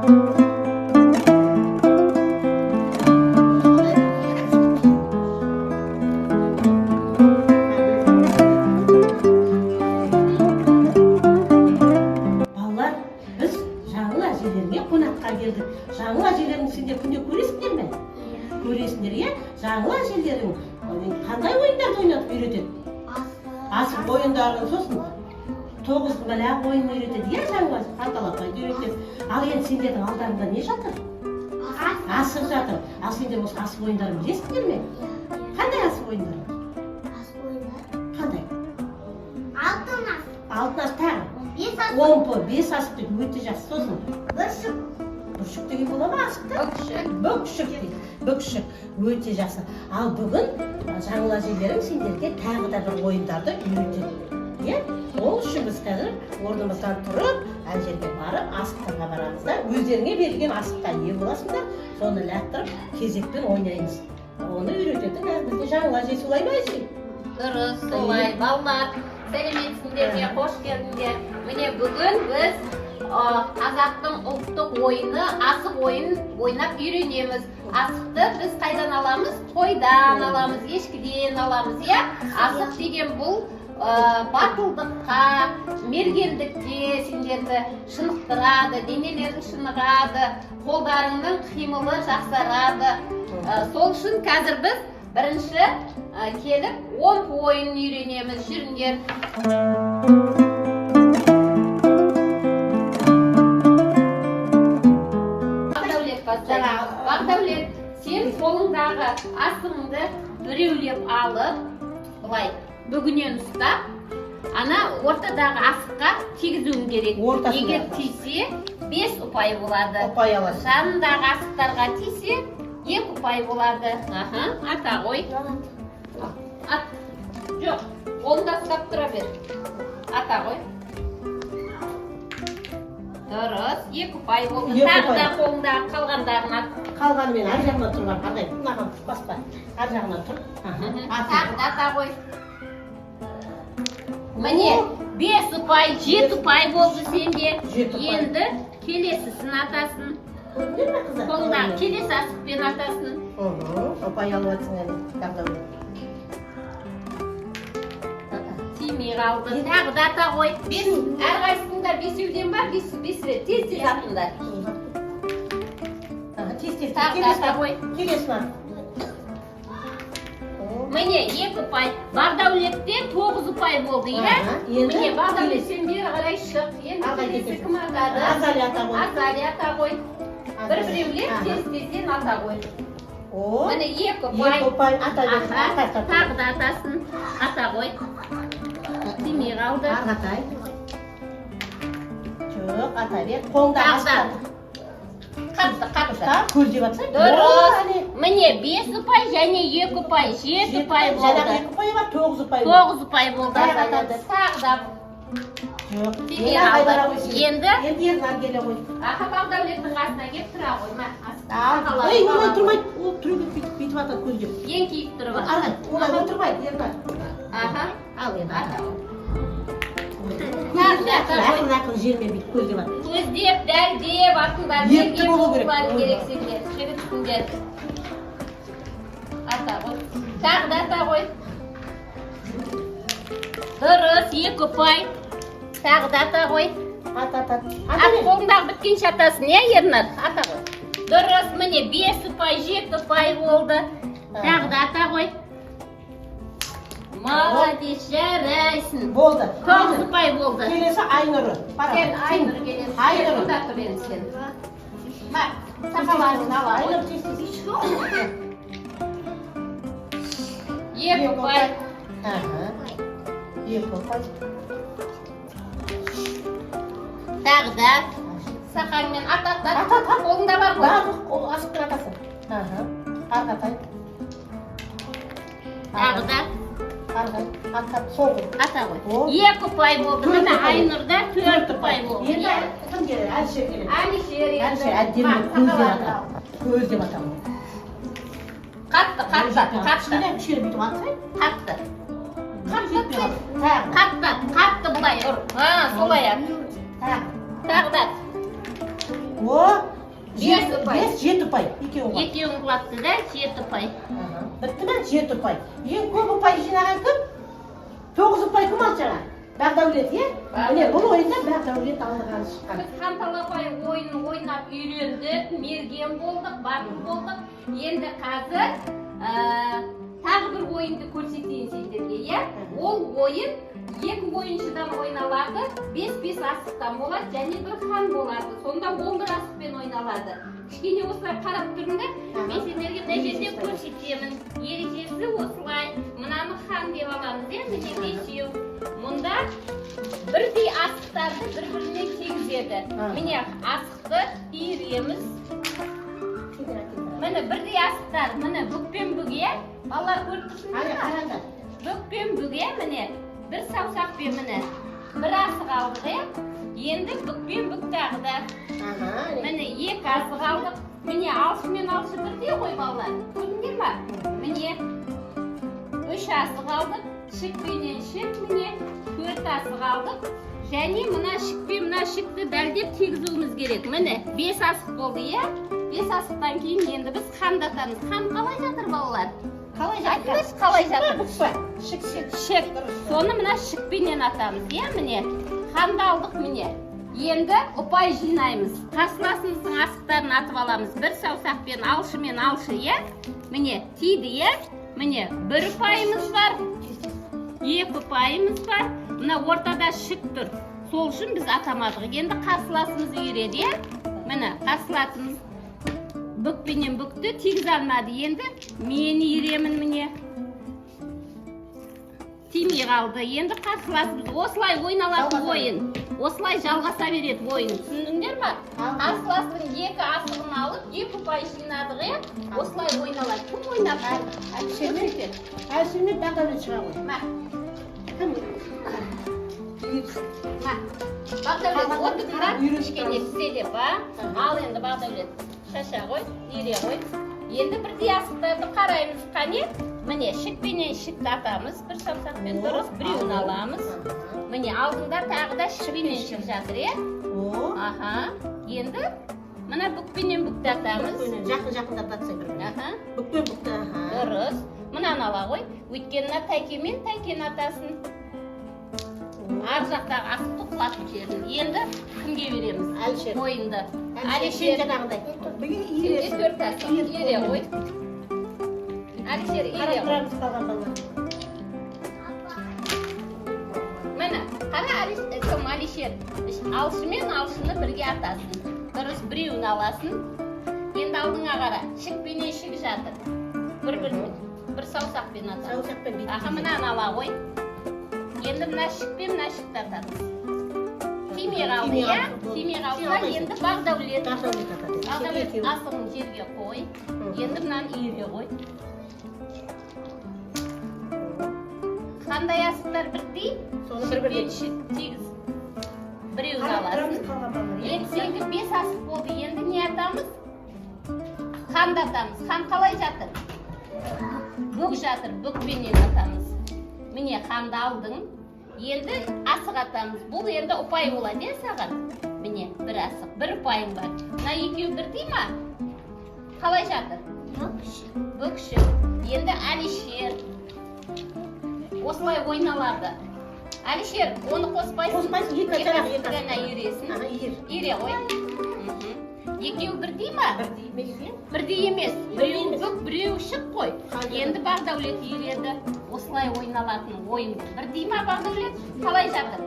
Жаңыл әжелерің сендер күнде көресіңдер ме? Көресіңдер, иә? Жаңыл әжелерің қандай ойындарды ойнатып үйретеді? Асық ойындарын, сосын 9 балақ ойынын үйретеді, иә, жаңыл әже? Қанталапайды үйретеді. Ал енді сендердің алдарында не жатыр? Асық жатыр. Ал сендер осы асық ойындарын білесіңдер ме? Қандай асық ойындары? Асық ойындары? Қандай? Алтын асық. Алтын асық тағы? 5 асық. Омпы, 5 асық деп өте жақсы, сосын. Бүршік. Бүршік деген бола ма асықта? Бүкшік дейді. Бүкшік өте жақсы. Ал бүгін жаңыл әжелерің сендерге тағы да бір ойындарды үйретеді. Иә? Ол үшін біз қазір орнымыздан тұрып, ана жерге барып, асықтарға барамыз да, өздеріңе берілген асыққа ие боласыңдар, соны лақтырып, кезекпен ойнаймыз. Оны үйретеді қазір бізде жаңыл әже, солай ма әже? Дұрыс, солай. Балалар, сәлеметсіңдер, қош келдіңдер. Міне бүгін біз қазақтың ұлттық ойыны, асық ойын ойнап үйренеміз. Асықты біз қайдан аламыз? Тойдан аламыз, ешкіден аламыз, иә? Асық деген бұл батылдыққа, мергендікке сендерді шынықтырады, денелерің шынығады, қолдарыңның қимылы жақсарады. Сол үшін қазір біз бірінші келіп омпы ойынын үйренеміз. Жүріңдер. Бақдәулет, сен қолыңдағы асығыңды біреулеп алып, былай бүгінен ұстап, ана ортадағы асыққа тигізуің керек. Егер тисе, 5 ұпай болады. Ұпай алады. Жанындағы асықтарға тисе, 2 ұпай болады. Ата ғой. Ат. Жоқ, қолында ұстап тұра бер. Ата ғой. Дұрыс, 2 ұпай болды. Тағы да қолыңдағы қалғандарын ат. Қалғаны мен ар жағынан тұрған, қандай мынаған баспа. Ар жағынан тұр. Тағы да ата ғой. Міне, 5 ұпай, 7 ұпай болды сенде. Енді келесісін атасын. Қолыңдағы келесі асықпен атасын. Ұпай алып атсың әлі, Бақдәулет. Тимей қалды. Тағы да ата ғой. Әрқайсысында 5-еуден бар, 5 рет. Тез-тез атыңдар. Тез-тез. Тағы да ата ғой. Келесін ат. Міне 2 ұпай. Бақдәулетте 9 ұпай болды, иә? Міне Бақдәулет сен бері қарай шық. Енді келесі кім атады? Азали ата ғой. Азали ата ғой. Бір-біреулер тез-тезден ата ғой. Міне 2 ұпай. Тағы да атасын. Ата ғой. Тимей қалды. Ағатай. Жоқ, ата бер. Қолда астан. Қатты. Көл деп атсай. Дұрыс. Міне 5 ұпай және 2 ұпай. 7 ұпай болды. Жаңағы 2 ұпай бар, 9 ұпай болды. 9 ұпай болды. Тағы да. Жоқ. Тимей қалды. Енді ернар келе ғой. Бақдәулеттің қасына келіп тұра ғой. Ой, олай тұрмайды. Ол түрегеп бүйтіп атады көз деп. Еңкейіп тұрып атады. Арғай, олай отырмайды, ернар. Ал енді ата. Ақын жермен бүйтіп көз деп атады. Көздеп, дәлдеп атыңдар. Епті болу керек. Сендер. Жігітсіңдер. Ата ғой. Тағы да ата ғой. Дұрыс, 2 ұпай. Тағы да ата ғой. Ата. Қолыңдағы біткенше атасын, иә, Ернар? Ата ғой. Дұрыс, міне 5 ұпай, 7 ұпай болды. Тағы да ата ғой. Молодец, жарайсың. Болды. 9 ұпай болды. Келесі Айнұры. Сен Айнұр келесің. Айнұр. Бұнда тұр енді сен. Бар, сақаларын ала ғой. Айнұр тез-тез. 2 ұпай. 2 ұпай. Тағы да. Сақаңмен ат. Қолыңда бар ғой. Бар, асықтың атасы. Арғатай. Тағы да. Арғай. Соңғы. Ата ғой. 2 ұпай болды. Міне Айнұрда 4 ұпай болды. Енді кім келеді? Әлішер келеді. Әлішер енді. Әлішер әдемі көз деп атады. Көз деп атады. Қатты. Кішкене бүйтіп атсай. Қатты. Қатты. Қатты бұлай ұр. Солай ат. Тағы. Тағы да. Бес ұпай. 7 ұпай. Екеуің ғой. Екеуің құлапты да 7 ұпай. Бітті ме? 7 ұпай. Ең көп ұпай жинаған кім? 9 ұпай кім алды жаңа? Бақдәулет, е? Міне бұл ойында Бақдәулет алдыған шыққан. Біз Ханталапай ойынын ойнап үйрендік, мерген болдық, батыл болдық. Енді қазір тағы бір ойынды көрсетейін сендерге, иә? Ол ойын 2 ойыншыдан ойналады, 5-5 асықтан болады, және бір хан болады. Сонда 11 асықпен ойналады. Кішкене осылай қарап тұрыңдар, мен сендерге мына жерде көрсетемін. Ережесі осылай. Мынаны хан деп аламыз, иә? Міне 5-еу. Мұнда бірдей асықтарды бір-біріне тегізеді. Міне асықты иіреміз. Міне бірдей асықтар, міне бүкпен бүге. Балалар көріп тұрсыңдар ма? Бүкпен бүге, міне бір саусақпен міне бір асық алдық, енді бүкпен бүк тағы да. Міне 2 асық алдық. Міне алшы мен алшы бірдей ғой балалар. Көрдіңдер ма? Міне 3 асық алдық. Шықпенен шық, міне 4 асық алдық. Және мына шықпен мына шықты дәлдеп тегізуіміз керек. Міне 5 асық болды, е? 5 асықтан кейін енді біз хандатамыз. Хан қалай жатыр балалар? Қалай жатыр? Қалай жатыр? Шық. Соны мына шықпенен атамыз, е? Міне ханды алдық, міне. Енді ұпай жинаймыз. Қарсыласымыздың асықтарын атып аламыз. Бір саусақпен алшы мен алшы, е? Міне тиді, е? Міне 1 ұпайымыз бар. 2 ұпайымыз бар. Мына ортада шық тұр. Сол үшін біз атамадық. Енді қарсыласымыз үйреді, е? Міне қарсыласымыз бүкпенен бүкті, тегіз алмады. Енді мен үйремін, міне. Тимей қалды. Енді қарсыласымыз осылай ойналатын ойын. Осылай жалғаса береді ойын. Түсіндіңдер ма? Қарсыласының 2 асығын алып, 2 ұпай жинадық, е? Осылай ойналады. Кім ойнап? Әлшемен Бақдәулет шыға ғой. Ма. Бақдәулет, отырыңдар, кішкене тізе деп, ал енді Бақдәулет шаша ғой, ере ғой. Енді бірдей асықтарды қараймыз, қане? Міне шықпенен шықты атамыз, бір саусақпен дұрыс, біреуін аламыз. Міне алдыңдар тағы да шықпенен шық жатыр, е? Аха. Енді мына бүкпенен бүкті атамыз. Жақын-жақындап атса бір-біріне. Бүкпен бүкті. Дұрыс. Мынаны ала ғой. Өйткені мына тәйкемен тәйкен атасын. Ар жақтағы асықты құлатып жерін. Енді кімге береміз? Әлішер. Ойынды. Әлішер жаңағыдай. Сенде 4 асық. Ере ғой. Әлішер, ере ғой. Міне, қара Әлішер. Алшы мен алшыны бірге атасын. Дұрыс, біреуін аласын. Енді алдыңа қара. Шықпенен шық жатыр. Бір саусақпен атады. Саусақпен бейт. Аха, мынаны ала ғой. Енді мына шықпен мына шықты атады. Тимей қалды, е? Тимей қалса, енді Бақдәулет. Бақдәулет асығын жерге қой. Енді мынаны иіре ғой. Қандай асықтар бірдей? Шықпен шық тегіз. Біреуін аласын. Енді сенгі 5 асық болды. Енді не атамыз? Ханды атамыз. Хан қалай жатыр? Бүк жатыр. Бүкпенен атамыз. Міне ханды алдың. Енді асық атамыз. Бұл енді ұпай болады, е саған? Міне бір асық. Бір ұпайың бар. Мына екеу бірдей ма? Қалай жатыр? Бүкші. Енді Әлішер. Осылай ойналады. Әлішер, оны қоспайсың. Қоспайсың, екі ғана үйресін. Үйре ғой. Екеу бірдей ма? Бірдей емес. Біреу бүк, біреу шық қой. Енді Бақдәулет үйреді. Осылай ойналатын ойын. Бірдей ма Бақдәулет? Қалай жатыр?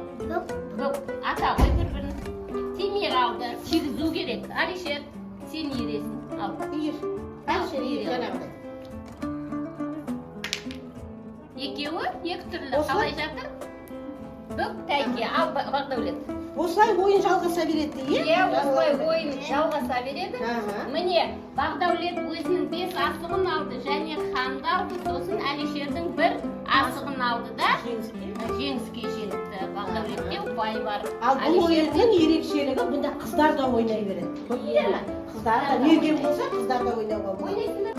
Бүк. Ата ғой бір-бірін. Тимей қалды. Тегізу керек. Әлішер, сен үйресін. Ал. Әлішер үйре. Екеуі екі түрлі. Қалай жатыр? Бүк, тәйке. Ал Бақдәулет. Осылай ойын жалғаса береді, е? Осылай ойын жалғаса береді. Міне, Бақдәулет өзінің 5 асығын алды және ханды алды. Сосын Әлішердің 1 асығын алды да жеңіске жетті. Бақдәулетте ұпай бар. Ал бұл ойынның ерекшелігі бұнда қыздар да ойнай береді. Қыздар да мерген болса, қыздар да ойнауға болады.